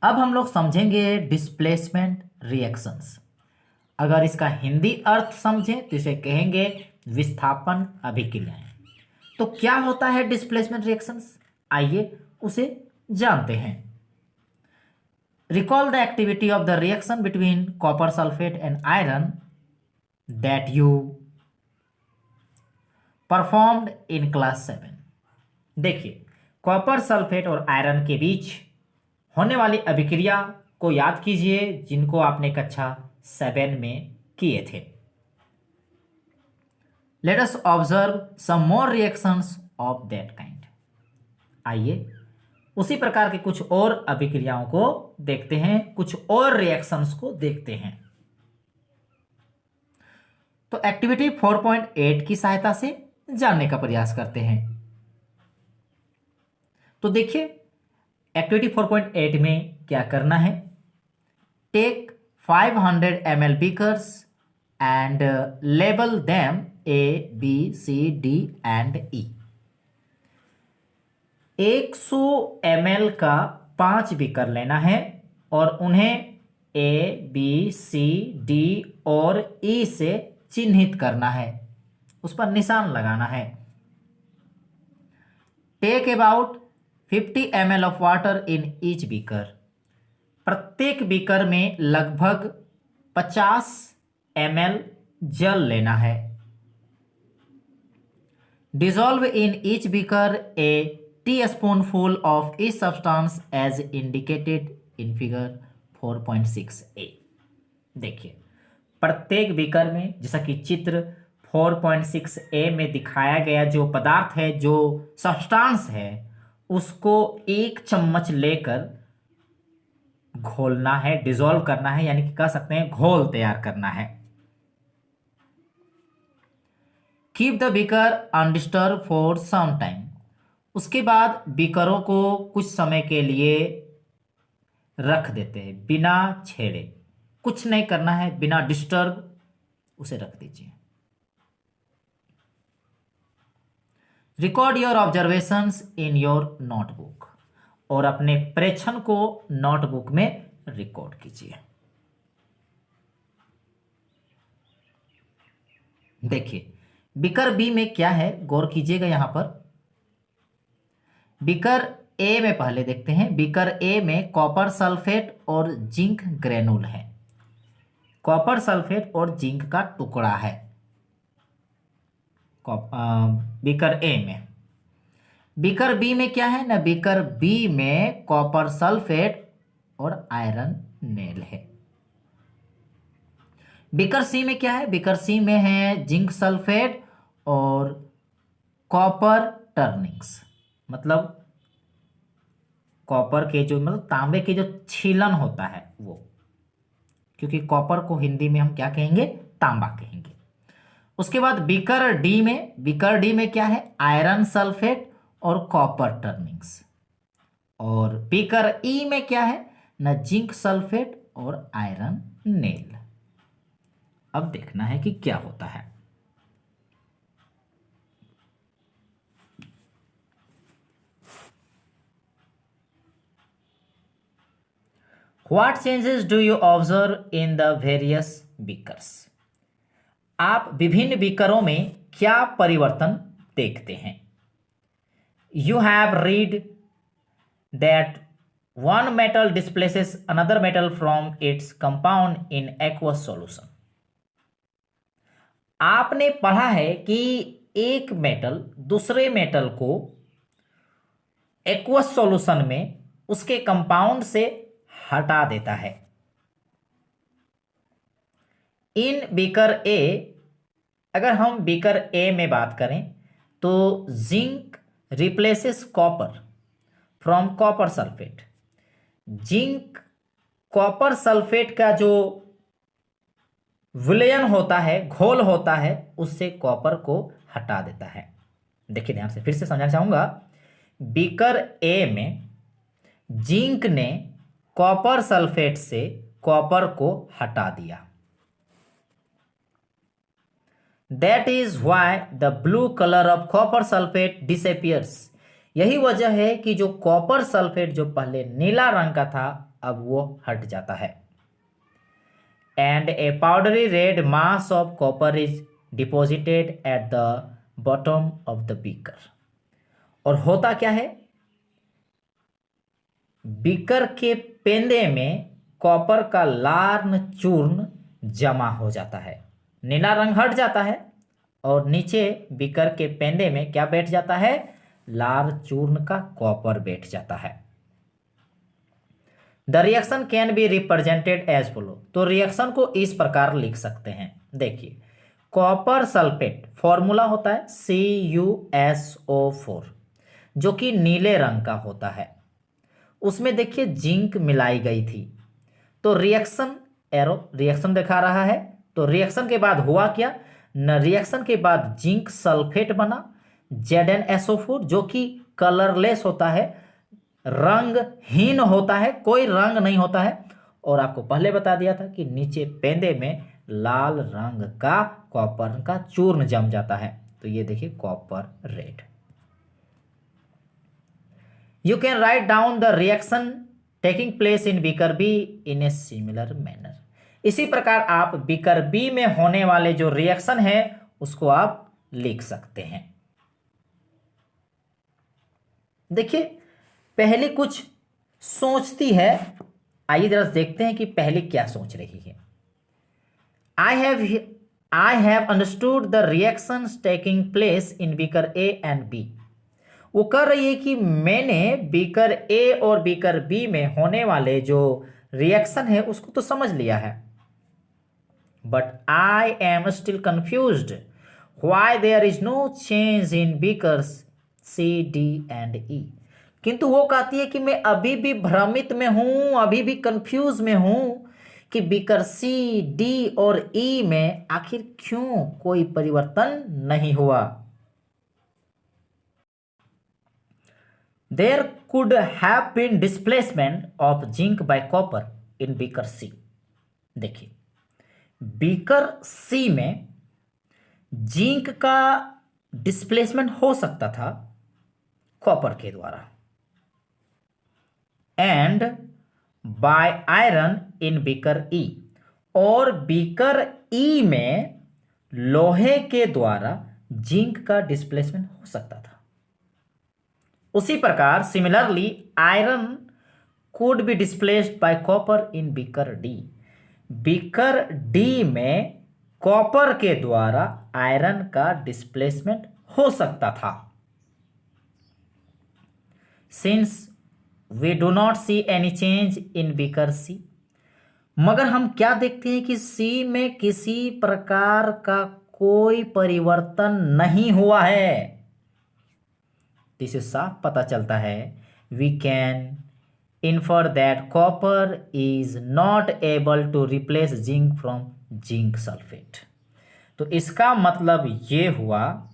अब हम लोग समझेंगे डिस्प्लेसमेंट रिएक्शंस। अगर इसका हिंदी अर्थ समझें तो इसे कहेंगे विस्थापन अभिक्रियाएं। तो क्या होता है डिस्प्लेसमेंट रिएक्शंस, आइए उसे जानते हैं। Recall the activity of the reaction between copper sulphate and iron that you performed in class 7। देखिए, कॉपर सल्फेट और आयरन के बीच होने वाली अभिक्रिया को याद कीजिए जिनको आपने कक्षा 7 में किए थे। Let us observe some more reactions of that kind. आइए उसी प्रकार के कुछ और अभिक्रियाओं को देखते हैं, कुछ और रिएक्शंस को देखते हैं। तो एक्टिविटी 4.8 की सहायता से जानने का प्रयास करते हैं। तो देखिए, एक्टिविटी 4.8 में क्या करना है। Take 500 ml beakers and label them A, B, C, D and E। 100 ml का 5 बीकर लेना है और उन्हें A, B, C, D और E से चिन्हित करना है, उस पर निशान लगाना है। Take about 50 ml of water in each beaker. प्रत्येक बीकर में लगभग 50 ml जल लेना है। Dissolve in each beaker a teaspoonful of each substance as indicated in figure 4.6a। देखिए, प्रत्येक बीकर में, जैसा कि चित्र 4.6a में दिखाया गया जो पदार्थ है, जो सब्सटेंस है, उसको 1 चम्मच लेकर घोलना है, डिसॉल्व करना है, यानी कि कह सकते हैं घोल तैयार करना है। Keep the beaker undisturbed for some time. उसके बाद बीकरों को कुछ समय के लिए रख देते हैं, बिना छेड़े, कुछ नहीं करना है, बिना डिस्टर्ब उसे रख दीजिए। Record your observations in your notebook. और अपने प्रेक्षण को नोटबुक में रिकॉर्ड कीजिए। देखिए, बीकर बी में क्या है, गौर कीजिएगा। यहां पर बीकर ए में पहले देखते हैं। बीकर ए में कॉपर सल्फेट और जिंक ग्रेनुल है। कॉपर सल्फेट और जिंक का टुकड़ा है बीकर ए में। बीकर बी में क्या है ना, बीकर बी में कॉपर सल्फेट और आयरन नेल है। बीकर सी में क्या है, बीकर सी में है जिंक सल्फेट और कॉपर टर्निंग्स, मतलब कॉपर के जो, मतलब तांबे के जो छीलन होता है वो, क्योंकि कॉपर को हिंदी में हम क्या कहेंगे, तांबा कहेंगे। उसके बाद बीकर डी में, बीकर डी में क्या है, आयरन सल्फेट और कॉपर टर्निंग्स। और बीकर ई में क्या है ना, जिंक सल्फेट और आयरन नेल। अब देखना है कि क्या होता है। What changes do you observe in the various beakers? आप विभिन्न बीकरों में क्या परिवर्तन देखते हैं। You have read that one metal displaces another metal from its compound in aqueous solution। आपने पढ़ा है कि एक मेटल दूसरे मेटल को एक्वस सॉल्यूशन में उसके कंपाउंड से हटा देता है। इन बीकर ए, अगर हम बीकर ए में बात करें तो zinc replaces copper from copper sulphate. Zinc copper sulphate का जो विलयन होता है, घोल होता है, उससे कॉपर को हटा देता है। देखिए ध्यान से, फिर से समझाना चाहूंगा। बीकर ए में जिंक ने कॉपर सल्फेट से कॉपर को हटा दिया। That is why the blue colour of copper sulphate disappears. यही वजह है कि जो कॉपर सल्फेट जो पहले नीला रंग का था अब वो हट जाता है। And A powdery red mass of copper is deposited at the bottom of the beaker. और होता क्या है, बीकर के पेंदे में कॉपर का लाल चूर्ण जमा हो जाता है, नीला रंग हट जाता है और नीचे बीकर के पेंदे में क्या बैठ जाता है, लाल चूर्ण का कॉपर बैठ जाता है। The reaction can be represented as follow. तो रिएक्शन को इस प्रकार लिख सकते हैं, देखिए कॉपर सल्फेट फॉर्मूला होता है CuSO4 जो कि नीले रंग का होता है, उसमें देखिए जिंक मिलाई गई थी। तो रिएक्शन एरो रिएक्शन दिखा रहा है, तो रिएक्शन के बाद हुआ क्या न, रिएक्शन के बाद जिंक सल्फेट बना ZnSO4 जो कि कलरलेस होता है, रंगहीन होता है, कोई रंग नहीं होता है। और आपको पहले बता दिया था कि नीचे पेंदे में लाल रंग का कॉपर का चूर्ण जम जाता है, तो ये देखिए copper red. You can write down the reaction taking place in beaker B in a similar manner। इसी प्रकार आप बीकर बी में होने वाले जो रिएक्शन है उसको आप लिख सकते हैं। देखिए पहले कुछ सोचती है, आइए जरा देखते हैं कि पहले क्या सोच रही है। I have understood the reactions taking place in beaker A and B। वो कर रही है कि मैंने बीकर ए और बीकर बी में होने वाले जो रिएक्शन है उसको तो समझ लिया है, but I am still confused why there is no change in beakers C, D and E। किंतु वो कहती है कि मैं अभी भी भ्रमित में हूं, अभी भी कंफ्यूज में हूं कि बीकर C, D और E में आखिर क्यों कोई परिवर्तन नहीं हुआ। There could have been displacement of zinc by copper in beaker C। देखिए बीकर C में जिंक का डिस्प्लेसमेंट हो सकता था कॉपर के द्वारा, and by iron in beaker E, और बीकर E में लोहे के द्वारा जिंक का डिस्प्लेसमेंट हो सकता था। उसी प्रकार similarly iron could be displaced by copper in beaker D। Beaker D में कॉपर के द्वारा आयरन का डिस्प्लेसमेंट हो सकता था। Since we do not see any change in beaker C, मगर हम क्या देखते हैं कि C में किसी प्रकार का कोई परिवर्तन नहीं हुआ है। इससे साफ पता चलता है we can infer that copper is not able to replace zinc from zinc sulphate. तो इसका मतलब ये हुआ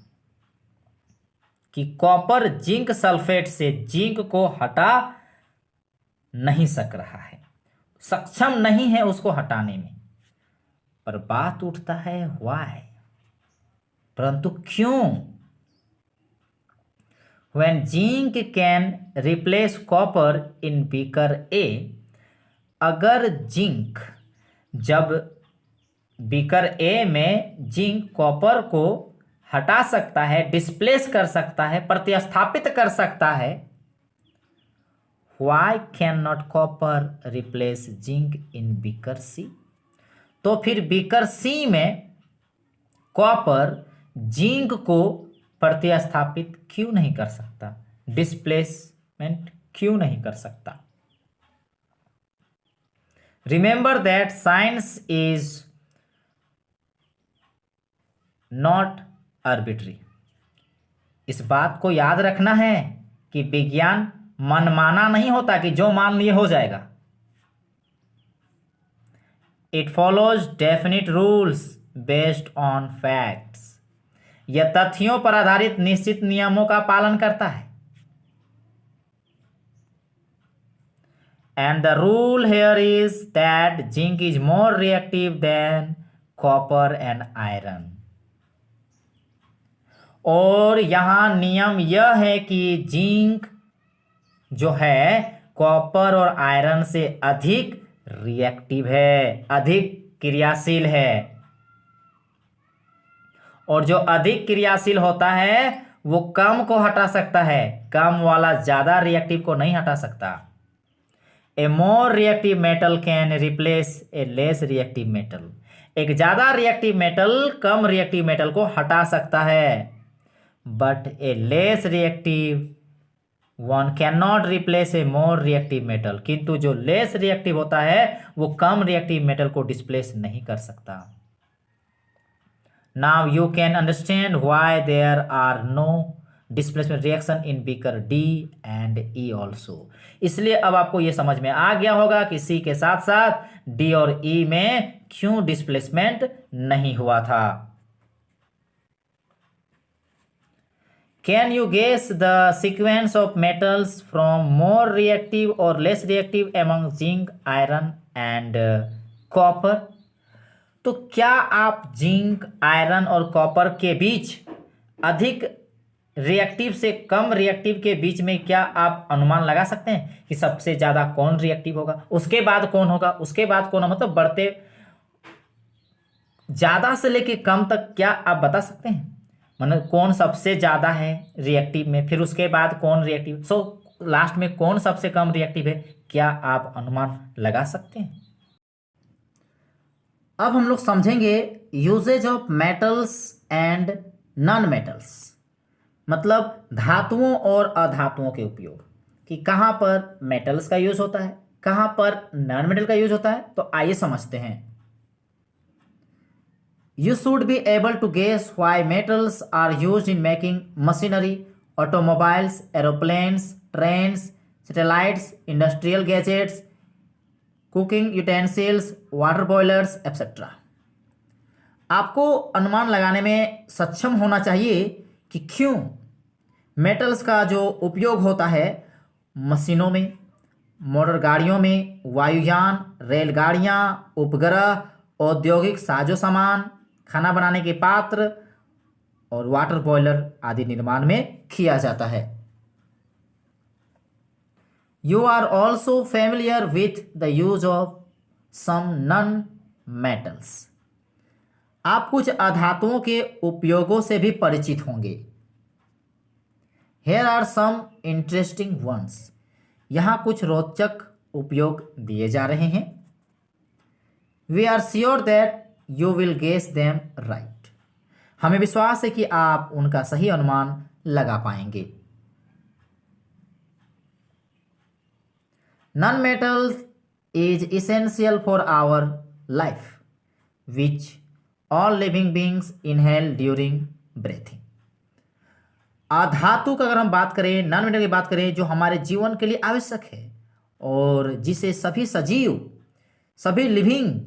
कि कॉपर जिंक सल्फेट से जिंक को हटा नहीं सक रहा है, सक्षम नहीं है उसको हटाने में। पर बात उठता है व्हाई, परंतु क्यों। When zinc can replace copper in beaker A, अगर जिंक जब बीकर ए में जिंक कॉपर को हटा सकता है, डिस्प्लेस कर सकता है, प्रतिस्थापित कर सकता है, why cannot copper replace zinc in beaker C? तो फिर बीकर C में कॉपर जिंक को प्रतिस्थापित क्यों नहीं कर सकता, डिस्प्लेसमेंट क्यों नहीं कर सकता। Remember that science is not arbitrary. इस बात को याद रखना है कि विज्ञान मनमाना नहीं होता कि जो मान लिए हो जाएगा। It follows definite rules based on facts. यह तथ्यों पर आधारित निश्चित नियमों का पालन करता है। And the rule here is that zinc is more reactive than copper and iron. और यहाँ नियम यह है कि जिंक जो है कॉपर और आयरन से अधिक रिएक्टिव है, अधिक क्रियाशील है। और जो अधिक क्रियाशील होता है वो कम को हटा सकता है, कम वाला ज्यादा रिएक्टिव को नहीं हटा सकता। A more reactive metal can replace a less reactive metal. एक ज्यादा रिएक्टिव मेटल कम रिएक्टिव मेटल को हटा सकता है, but a less reactive one can not replace a more reactive metal. किंतु जो लेस रिएक्टिव होता है वो कम रिएक्टिव मेटल को डिस्प्लेस नहीं कर सकता। Now you can understand why there are no displacement reaction in beaker D and E also। इसलिए अब आपको ये समझ में आ गया होगा कि C के साथ साथ D और E में क्यों डिस्प्लेसमेंट नहीं हुआ था। Can you guess the sequence of metals from more reactive or less reactive among zinc, iron and copper? तो क्या आप जिंक, आयरन और कॉपर के बीच अधिक रिएक्टिव से कम रिएक्टिव के बीच में क्या आप अनुमान लगा सकते हैं कि सबसे ज्यादा कौन रिएक्टिव होगा, उसके बाद कौन होगा, उसके बाद कौन, मतलब बढ़ते ज्यादा से लेके कम तक क्या आप बता सकते हैं? मतलब कौन सबसे ज्यादा है रिएक्टिव में, फिर उसके बाद कौन रिएक्टिव, लास्ट में कौन सबसे कम रिएक्टिव है, क्या आप अनुमान लगा सकते हैं? अब हम लोग समझेंगे uses of metals and non metals, मतलब धातुओं और अधातुओं के उपयोग, कि कहाँ पर मेटल्स का यूज होता है, कहाँ पर नॉन मेटल का यूज होता है। तो आइए समझते हैं। You should be able to guess why metals are used in making machinery, automobiles, aeroplanes, trains, satellites, industrial gadgets, cooking utensils, water boilers, etc. आपको अनुमान लगाने में सक्षम होना चाहिए कि क्यों मेटल्स का जो उपयोग होता है मशीनों में, मोटर गाड़ियों में, वायुयान, रेलगाड़ियां, उपग्रह, औद्योगिक साजो सामान, खाना बनाने के पात्र और वाटर बॉयलर आदि निर्माण में किया जाता है। You are also familiar with the use of some non metals. आप कुछ अधातुओं के उपयोगों से भी परिचित होंगे। Here are some interesting ones. यहां कुछ रोचक उपयोग दिए जा रहे हैं। We are sure that you will guess them right. हमें विश्वास है कि आप उनका सही अनुमान लगा पाएंगे। Non metals is essential for our life which all living beings inhale during breathing. अधातु का अगर हम बात करें, नॉन मेटल की बात करें, जो हमारे जीवन के लिए आवश्यक है और जिसे सभी सजीव, सभी लिविंग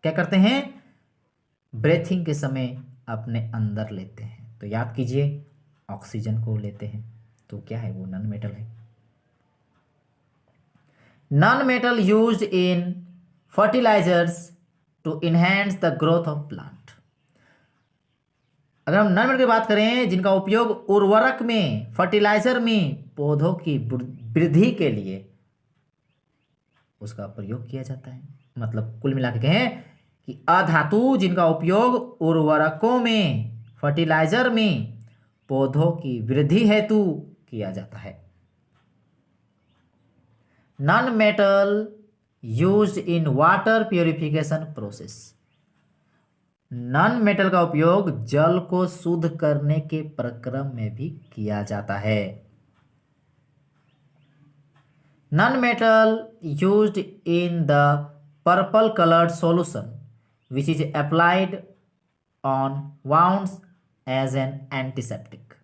क्या करते हैं, ब्रेथिंग के समय अपने अंदर लेते हैं। तो याद कीजिए, ऑक्सीजन को लेते हैं, तो क्या है वो नॉन मेटल है। Non metal used in fertilisers to enhance the growth of plant. अगर हम नॉन मेटल की बात करें, जिनका उपयोग उर्वरक में, फर्टिलाइजर में, पौधों की वृद्धि के लिए उसका प्रयोग किया जाता है। मतलब कुल मिला के कहें कि अधातु जिनका उपयोग उर्वरकों में, फर्टिलाइजर में, पौधों की वृद्धि हेतु किया जाता है। Non metal used in water purification process. Non metal का उपयोग जल को शुद्ध करने के प्रक्रम में भी किया जाता है। Non metal used in the purple coloured solution which is applied on wounds as an antiseptic।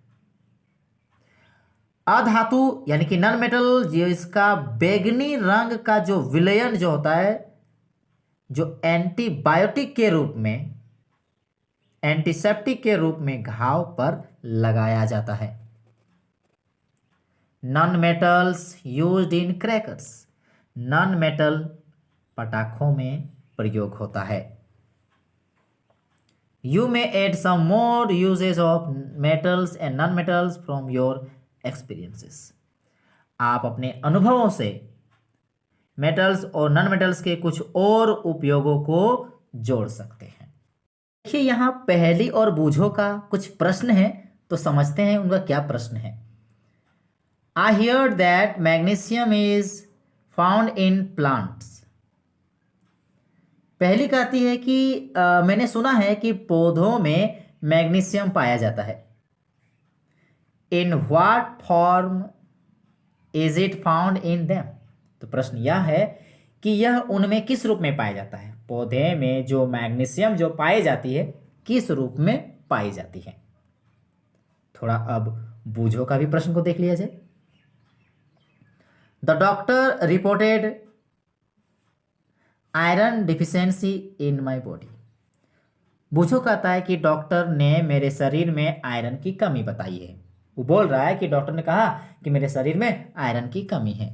अधातु यानी कि नॉन मेटल, जो इसका बैगनी रंग का जो विलयन जो होता है, जो एंटीबायोटिक के रूप में, एंटीसेप्टिक के रूप में घाव पर लगाया जाता है। Non metals used in crackers. Non metal पटाखों में प्रयोग होता है। You may add some more uses of metals and non-metals from your experiences. आप अपने अनुभवों से मेटल्स और नॉन मेटल्स के कुछ और उपयोगों को जोड़ सकते हैं। देखिए यहाँ पहेली और बूझो का कुछ प्रश्न है, तो समझते हैं उनका क्या प्रश्न है। I heard that magnesium is found in plants. पहली कहती है कि मैंने सुना है कि पौधों में मैग्नीशियम पाया जाता है। In what form is it found in them? तो प्रश्न यह है कि यह उनमें किस रूप में पाया जाता है। पौधे में जो मैग्नीशियम जो पाई जाती है किस रूप में पाई जाती है। थोड़ा अब बूझो का भी प्रश्न को देख लिया जाए। The doctor reported iron deficiency in my body. बूझो कहता है कि डॉक्टर ने मेरे शरीर में आयरन की कमी बताई है। वो बोल रहा है कि डॉक्टर ने कहा कि मेरे शरीर में आयरन की कमी है।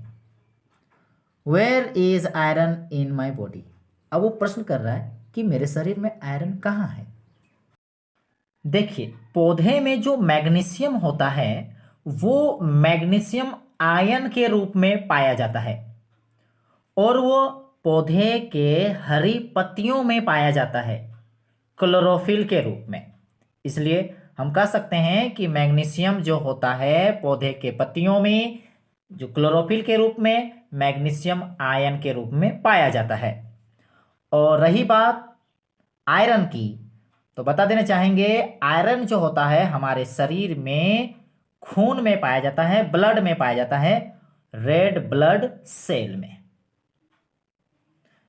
Where is iron in my body? अब वो प्रश्न कर रहा है कि मेरे शरीर में आयरन कहाँ है। देखिए पौधे में जो मैग्नीशियम होता है वो मैग्नीशियम आयन के रूप में पाया जाता है और वो पौधे के हरी पत्तियों में पाया जाता है क्लोरोफिल के रूप में। इसलिए हम कह सकते हैं कि मैग्नीशियम जो होता है पौधे के पत्तियों में जो क्लोरोफिल के रूप में मैग्नीशियम आयन के रूप में पाया जाता है। और रही बात आयरन की, तो बता देना चाहेंगे आयरन जो होता है हमारे शरीर में खून में पाया जाता है, ब्लड में पाया जाता है, रेड ब्लड सेल में,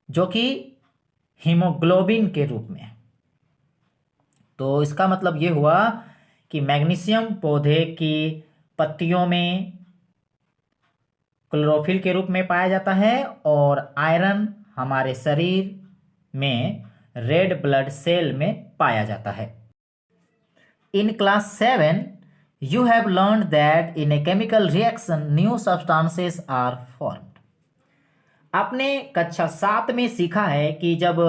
जो कि हीमोग्लोबिन के रूप में। तो इसका मतलब ये हुआ कि मैग्नीशियम पौधे की पत्तियों में क्लोरोफिल के रूप में पाया जाता है और आयरन हमारे शरीर में रेड ब्लड सेल में पाया जाता है। In class 7 you have learned that in a chemical reaction new substances are formed. आपने कक्षा 7 में सीखा है कि जब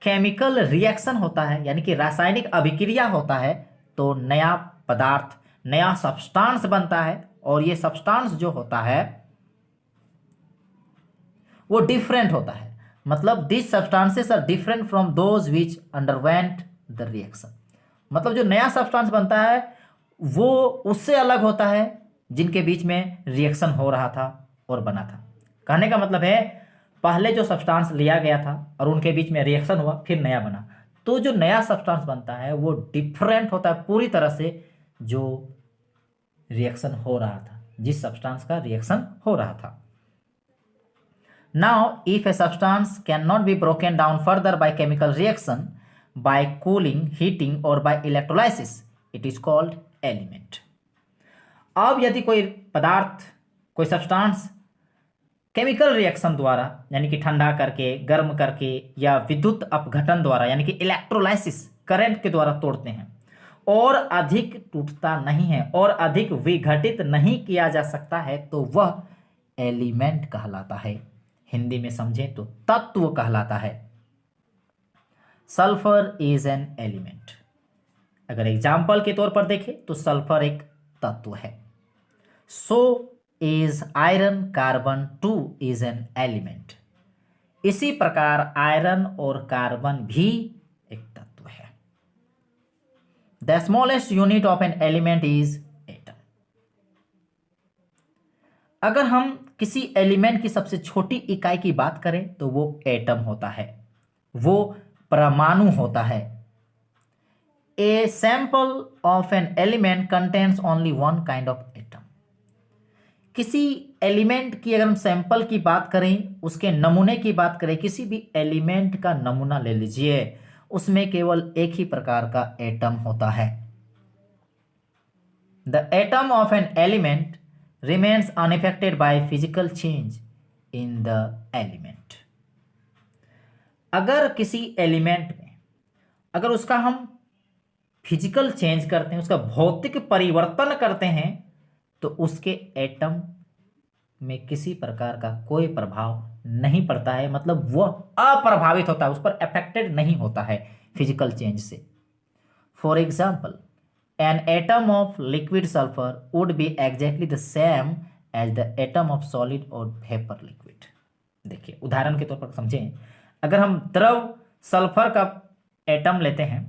केमिकल रिएक्शन होता है यानी कि रासायनिक अभिक्रिया होता है तो नया पदार्थ नया सब्सटेंस बनता है और ये सब्सटेंस जो होता है वो डिफरेंट होता है। मतलब this substances are different from those which underwent the reaction. मतलब जो नया सब्सटेंस बनता है वो उससे अलग होता है जिनके बीच में रिएक्शन हो रहा था और बना था। कहने का मतलब है पहले जो सब्सटेंस लिया गया था और उनके बीच में रिएक्शन हुआ फिर नया बना, तो जो नया सब्सटेंस बनता है वो डिफरेंट होता है पूरी तरह से जो रिएक्शन हो रहा था, जिस सब्सटेंस का रिएक्शन हो रहा था। Now if a substance can not be broken down further by chemical reaction, by cooling, heating और by electrolysis, it is called element. अब यदि कोई पदार्थ कोई सब्सटेंस केमिकल रिएक्शन द्वारा यानी कि ठंडा करके गर्म करके या विद्युत अपघटन द्वारा यानी कि इलेक्ट्रोलाइसिस करंट के द्वारा तोड़ते हैं और अधिक टूटता नहीं है और अधिक विघटित नहीं किया जा सकता है तो वह एलिमेंट कहलाता है। हिंदी में समझें तो तत्व कहलाता है। Sulphur is an element. अगर एग्जाम्पल के तौर पर देखें तो सल्फर एक तत्व है। So is iron, carbon two is an element. इसी प्रकार आयरन और कार्बन भी एक तत्व है। The smallest unit of an element is atom. अगर हम किसी एलिमेंट की सबसे छोटी इकाई की बात करें तो वो एटम होता है, वो परमाणु होता है। A sample of an element contains only one kind of atom. किसी एलिमेंट की अगर हम सैंपल की बात करें, उसके नमूने की बात करें, किसी भी एलिमेंट का नमूना ले लीजिए, उसमें केवल एक ही प्रकार का एटम होता है। The atom of an element remains unaffected by physical change in the element. अगर किसी एलिमेंट में अगर उसका हम फिजिकल चेंज करते हैं, उसका भौतिक परिवर्तन करते हैं, तो उसके एटम में किसी प्रकार का कोई प्रभाव नहीं पड़ता है। मतलब वह अप्रभावित होता है, उस पर अफेक्टेड नहीं होता है फिजिकल चेंज से। For example, an atom of liquid sulfur would be exactly the same as the atom of solid or vapor liquid. देखिए उदाहरण के तौर पर समझें, अगर हम द्रव सल्फर का एटम लेते हैं,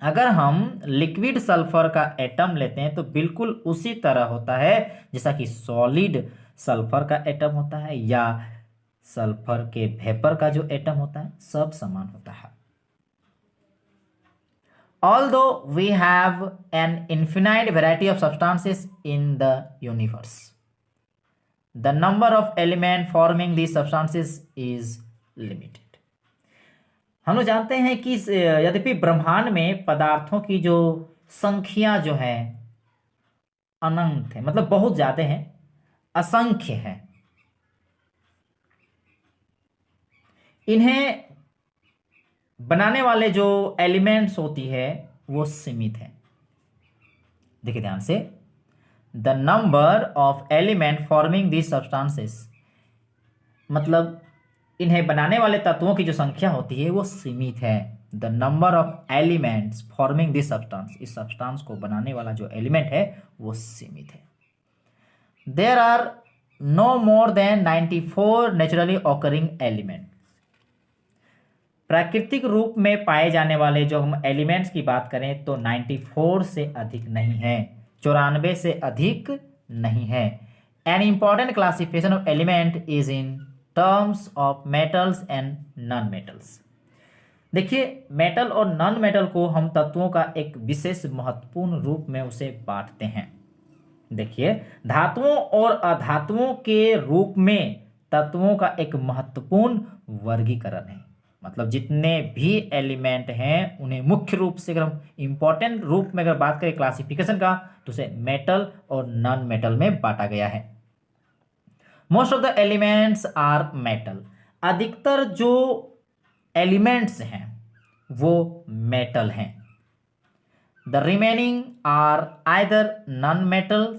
अगर हम लिक्विड सल्फर का एटम लेते हैं तो बिल्कुल उसी तरह होता है जैसा कि सॉलिड सल्फर का एटम होता है या सल्फर के वेपर का जो एटम होता है, सब समान होता है. Although we have an infinite variety of substances in the universe, the number of elements forming these substances is limited. हम लोग जानते हैं कि यद्यपि ब्रह्मांड में पदार्थों की जो संख्या जो है अनंत है, मतलब बहुत ज्यादा है, असंख्य है. इन्हें बनाने वाले जो एलिमेंट्स होती है वो सीमित है. देखिए ध्यान से, the number of element forming this substances, मतलब इन्हें बनाने वाले तत्वों की जो संख्या होती है वो सीमित है. The number of elements forming this substance, इस सब्सटेंस को बनाने वाला जो एलिमेंट है वो सीमित है. There are no more than 94 naturally occurring element. प्राकृतिक रूप में पाए जाने वाले जो हम एलिमेंट्स की बात करें तो 94 से अधिक नहीं है, 94 से अधिक नहीं है. An important classification of element is in terms of metals and non metals. देखिए मेटल और नॉन मेटल को हम तत्वों का एक विशेष महत्वपूर्ण रूप में उसे बांटते हैं. देखिए धातुओं और अधातुओं के रूप में तत्वों का एक महत्वपूर्ण वर्गीकरण है. मतलब जितने भी एलिमेंट हैं उन्हें मुख्य रूप से अगर हम इंपॉर्टेंट रूप में अगर बात करें क्लासिफिकेशन का तो उसे मेटल और नॉन मेटल में बांटा गया है. Most of the elements are metal. अधिकतर जो एलिमेंट्स हैं वो मेटल हैं. The remaining are either non metal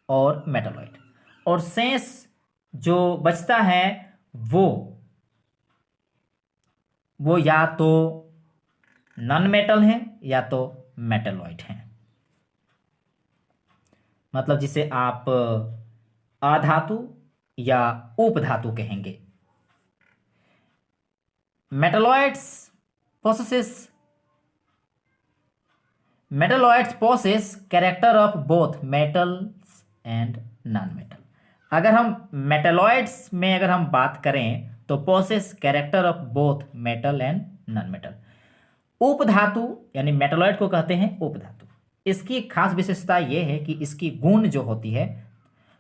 और मेटलॉइड. और शेष जो बचता है वो या तो नॉन मेटल हैं या तो मेटलॉइड हैं. मतलब जिसे आप अधातु या उपधातु कहेंगे. Metalloids possess character of both metals and non metal. अगर हम मेटलॉइड्स में अगर हम बात करें तो possess character of both metal and non metal. उपधातु यानी मेटलॉइड को कहते हैं उपधातु. इसकी खास विशेषता यह है कि इसकी गुण जो होती है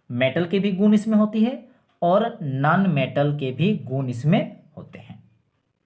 मेटल के भी गुण इसमें होती है और नॉन मेटल के भी गुण इसमें